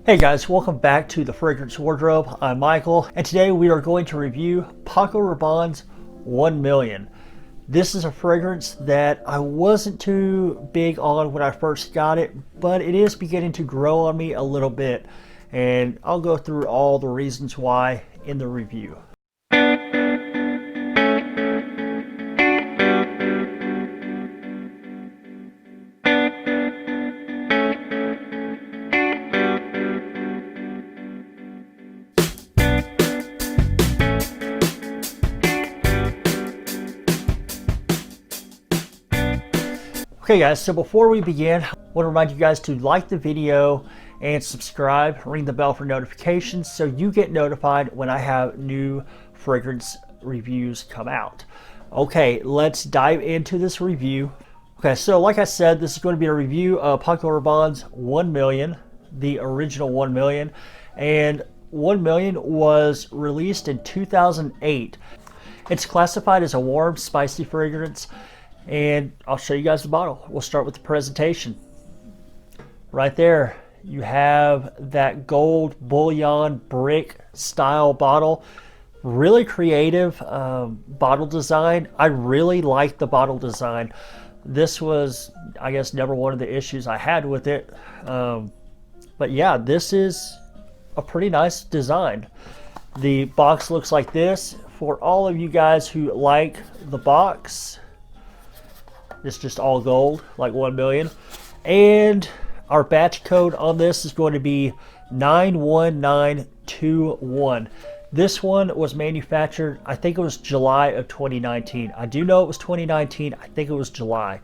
Hey guys, welcome back to the Fragrance Wardrobe. I'm Michael, and today we are going to review Paco Rabanne's 1 Million. This is a fragrance that I wasn't too big on when I first got it, but it is beginning to grow on me a little bit, and I'll go through all the reasons why in the review. Okay guys, so before we begin, I want to remind you guys to like the video and subscribe, ring the bell for notifications so you get notified when I have new fragrance reviews come out. Okay, let's dive into this review. Okay, so like I said, this is going to be a review of Paco Rabanne's 1 Million, the original 1 Million, and 1 Million was released in 2008. It's classified as a warm, spicy fragrance. And I'll show you guys the bottle. We'll start with the presentation. Right there, you have that gold bullion brick style bottle. Really creative bottle design. I really like the bottle design. This was, I guess, never one of the issues I had with it. But yeah, this is a pretty nice design. The box looks like this. For all of you guys who like the box, it's just all gold, like 1 million. And our batch code on this is going to be 91921. This one was manufactured, I think it was July of 2019. I do know it was 2019. I think it was July.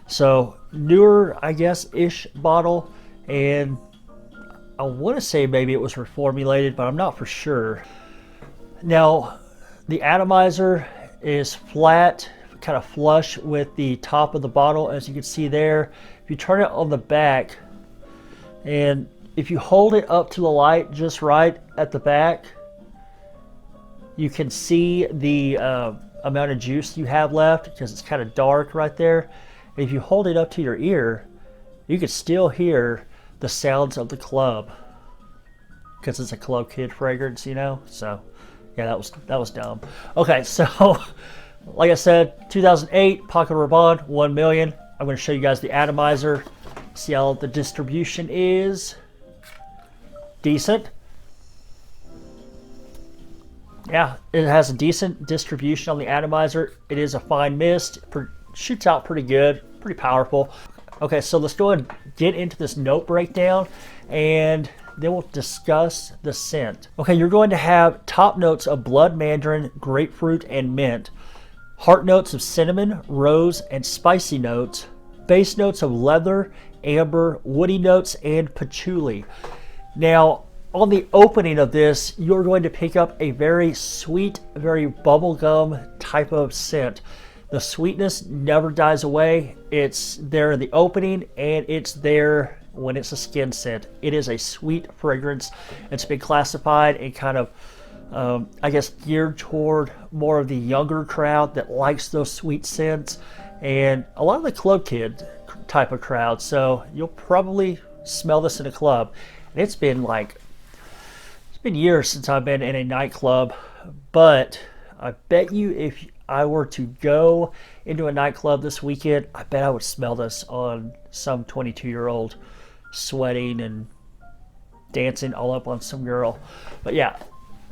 So newer, I guess, ish bottle. And I want to say maybe it was reformulated, but I'm not for sure. Now, the atomizer is flat, kind of flush with the top of the bottle, as you can see there. If you turn it on the back, and if you hold it up to the light just right at the back, you can see the amount of juice you have left because it's kind of dark right there. And if you hold it up to your ear, you can still hear the sounds of the club because it's a club kid fragrance, you know. So yeah, that was dumb. Okay, so like I said, 2008, Paco Rabanne, 1 Million. I'm going to show you guys the atomizer. See how the distribution is. Decent. Yeah, it has a decent distribution on the atomizer. It is a fine mist. Shoots out pretty good, pretty powerful. Okay, so let's go ahead and get into this note breakdown, and then we'll discuss the scent. Okay, you're going to have top notes of blood mandarin, grapefruit, and mint. Heart notes of cinnamon, rose, and spicy notes. Base notes of leather, amber, woody notes, and patchouli. Now, on the opening of this, you're going to pick up a very sweet, very bubblegum type of scent. The sweetness never dies away. It's there in the opening, and it's there when it's a skin scent. It is a sweet fragrance. It's been classified and kind of I guess geared toward more of the younger crowd that likes those sweet scents, and a lot of the club kid type of crowd. So you'll probably smell this in a club. And it's been years since I've been in a nightclub, but I bet you if I were to go into a nightclub this weekend, I bet I would smell this on some 22-year-old sweating and dancing all up on some girl. But yeah,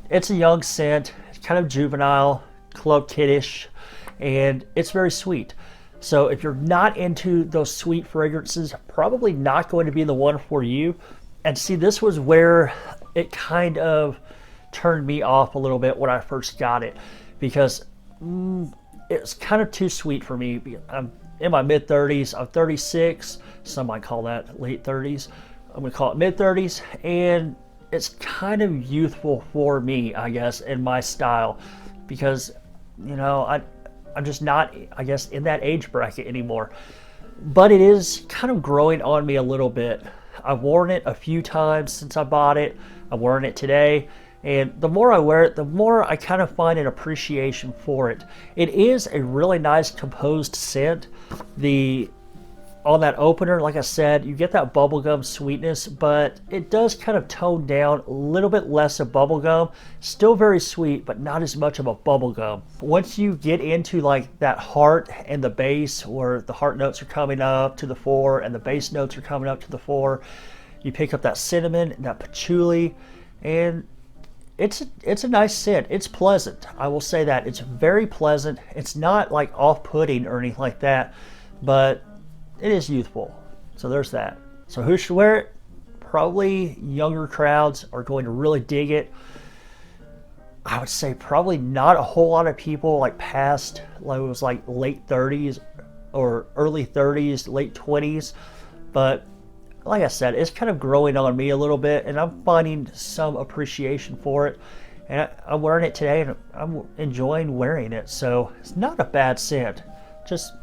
it's a young scent, it's kind of juvenile, club kiddish, and it's very sweet. So if you're not into those sweet fragrances, probably not going to be the one for you. And see, this was where it kind of turned me off a little bit when I first got it, because it's kind of too sweet for me. I'm in my mid-30s, I'm 36, some might call that late 30s. I'm going to call it mid-30s, and it's kind of youthful for me, I guess, in my style, because, you know, I'm just not, I guess, in that age bracket anymore. But it is kind of growing on me a little bit. I've worn it a few times since I bought it. I'm wearing it today, and the more I wear it, the more I kind of find an appreciation for it. It is a really nice composed scent. on that opener, like I said, you get that bubblegum sweetness, but it does kind of tone down a little bit less of bubblegum. Still very sweet, but not as much of a bubblegum. Once you get into like that heart and the base, where the heart notes are coming up to the fore and the base notes are coming up to the fore, you pick up that cinnamon and that patchouli, and it's a nice scent. It's pleasant. I will say that. It's very pleasant. It's not like off-putting or anything like that, but it is youthful. So there's that. So who should wear it? Probably younger crowds are going to really dig it. I would say probably not a whole lot of people like past, like it was like late 30s or early 30s, late 20s. But like I said, it's kind of growing on me a little bit, and I'm finding some appreciation for it. And I'm wearing it today, and I'm enjoying wearing it. So it's not a bad scent. Just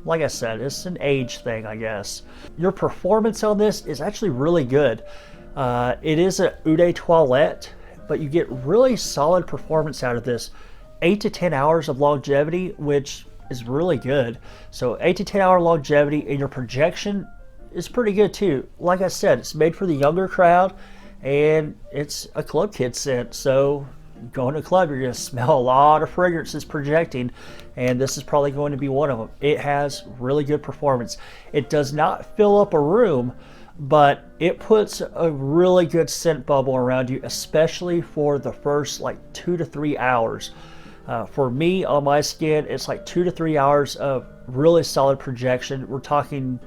like I said, it's an age thing, I guess. Your performance on this is actually really good. It is a Eau de Toilette, but you get really solid performance out of this. 8 to 10 hours of longevity, which is really good. So 8 to 10 hour longevity, and your projection is pretty good too. Like I said, it's made for the younger crowd, and it's a club kid scent. So going to a club, you're going to smell a lot of fragrances projecting, and this is probably going to be one of them. It has really good performance. It does not fill up a room, but it puts a really good scent bubble around you, especially for the first like 2 to 3 hours. For me, on my skin, it's like 2 to 3 hours of really solid projection. We're talking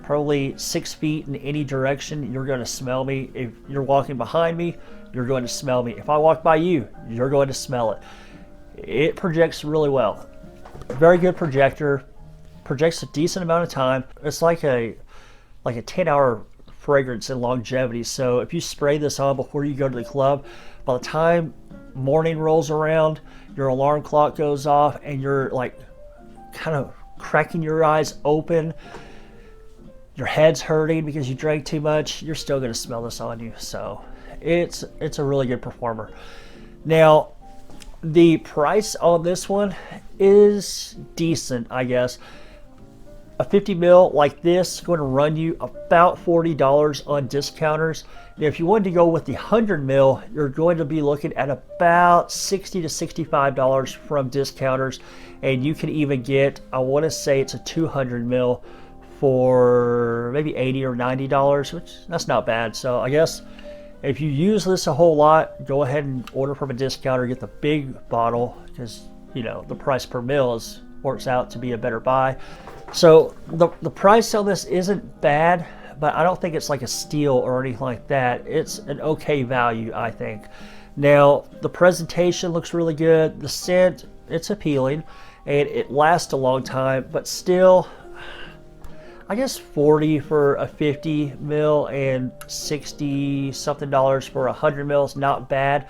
probably 6 feet in any direction. You're going to smell me. If you're walking behind me, you're going to smell me. If I walk by you, you're going to smell it. It projects really well. Very good projector. Projects a decent amount of time. It's like a 10-hour fragrance in longevity. So if you spray this on before you go to the club, by the time morning rolls around, your alarm clock goes off, and you're like kind of cracking your eyes open, your head's hurting because you drank too much, you're still going to smell this on you. So it's a really good performer. Now, the price on this one is decent, I guess. A 50 mil like this is going to run you about $40 on discounters. Now, if you wanted to go with the 100 mil, you're going to be looking at about $60 to $65 from discounters, and you can even get, I want to say it's a 200 mil for maybe $80 or $90, which that's not bad. So I guess if you use this a whole lot, go ahead and order from a discounter, get the big bottle, because you know the price per mil works out to be a better buy. So the price on this isn't bad, but I don't think it's like a steal or anything like that. It's an okay value, I think. Now, the presentation looks really good. The scent, it's appealing, and it lasts a long time, but still, I guess 40 for a 50 mil and 60 something dollars for 100 mil is not bad,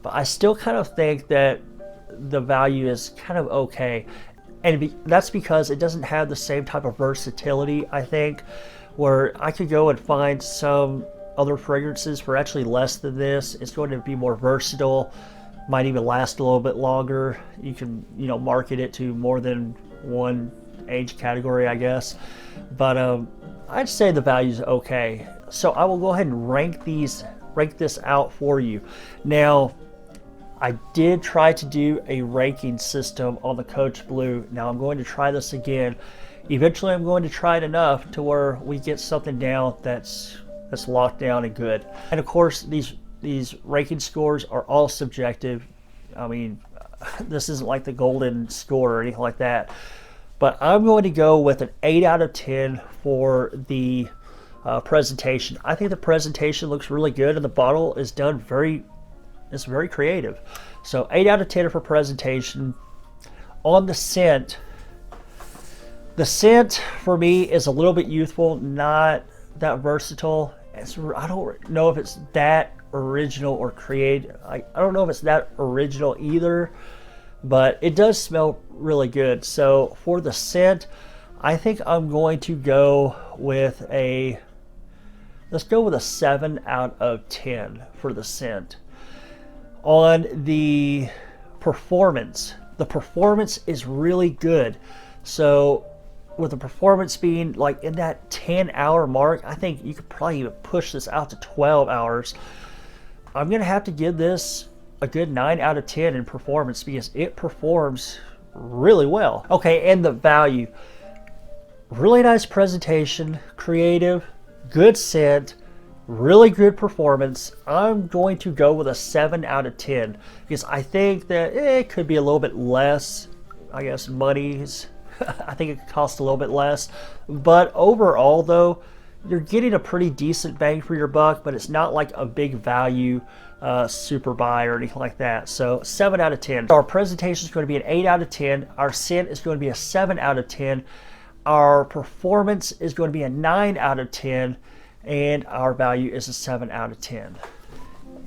but I still kind of think that the value is kind of okay. And that's because it doesn't have the same type of versatility, I think, where I could go and find some other fragrances for actually less than this. It's going to be more versatile, might even last a little bit longer. You can, market it to more than one age category, I guess. But I'd say the value's okay. So I will go ahead and rank this out for you. Now, I did try to do a ranking system on the Coach Blue. Now I'm going to try this again. Eventually I'm going to try it enough to where we get something down that's locked down and good. And of course, these ranking scores are all subjective. I mean, this isn't like the golden score or anything like that. But I'm going to go with an 8 out of 10 for the presentation. I think the presentation looks really good, and the bottle is done it's very creative. So 8 out of 10 for presentation. On the scent for me is a little bit youthful, not that versatile. I don't know if it's that original or creative. I don't know if it's that original either, but it does smell really good. So for the scent, I think I'm going to go with let's go with a 7 out of 10 for the scent. On the performance is really good. So with the performance being like in that 10-hour mark, I think you could probably even push this out to 12 hours. I'm going to have to give this a good 9 out of 10 in performance because it performs really well. Okay, and the value. Really nice presentation, creative, good scent, really good performance. I'm going to go with a 7 out of 10 because I think that it could be a little bit less. I guess money's I think it could cost a little bit less, but overall though, you're getting a pretty decent bang for your buck, but it's not like a big value super buy or anything like that. So 7 out of 10. Our presentation is going to be an 8 out of 10. Our scent is going to be a 7 out of 10. Our performance is going to be a 9 out of 10, and our value is a 7 out of 10.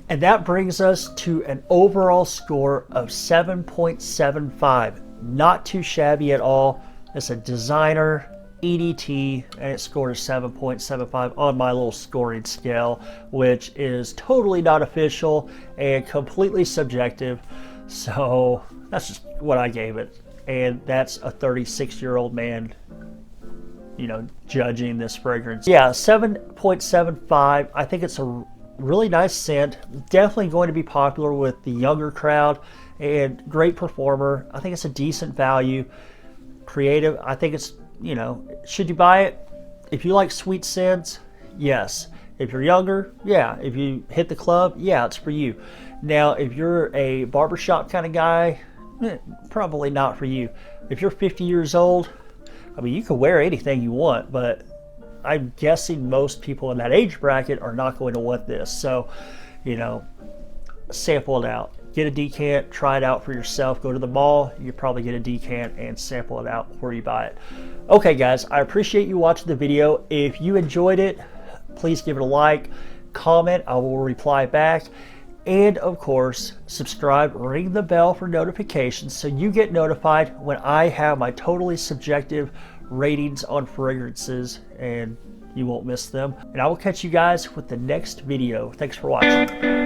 And that brings us to an overall score of 7.75. Not too shabby at all. It's a designer EDT, and it scored a 7.75 on my little scoring scale, which is totally not official and completely subjective. So that's just what I gave it. And that's a 36-year-old man, you know, judging this fragrance. Yeah, 7.75. I think it's a really nice scent. Definitely going to be popular with the younger crowd, and great performer. I think it's a decent value. Creative. I think it's, you know, should you buy it? If you like sweet scents, yes. If you're younger, yeah. If you hit the club, yeah, it's for you. Now, if you're a barbershop kind of guy, probably not for you. If you're 50 years old, I mean, you can wear anything you want, but I'm guessing most people in that age bracket are not going to want this. So, you know, sample it out. Get a decant, try it out for yourself. Go to the mall, you probably get a decant and sample it out before you buy it. Okay guys, I appreciate you watching the video. If you enjoyed it, please give it a like, comment, I will reply back. And of course, subscribe, ring the bell for notifications so you get notified when I have my totally subjective ratings on fragrances and you won't miss them. And I will catch you guys with the next video. Thanks for watching.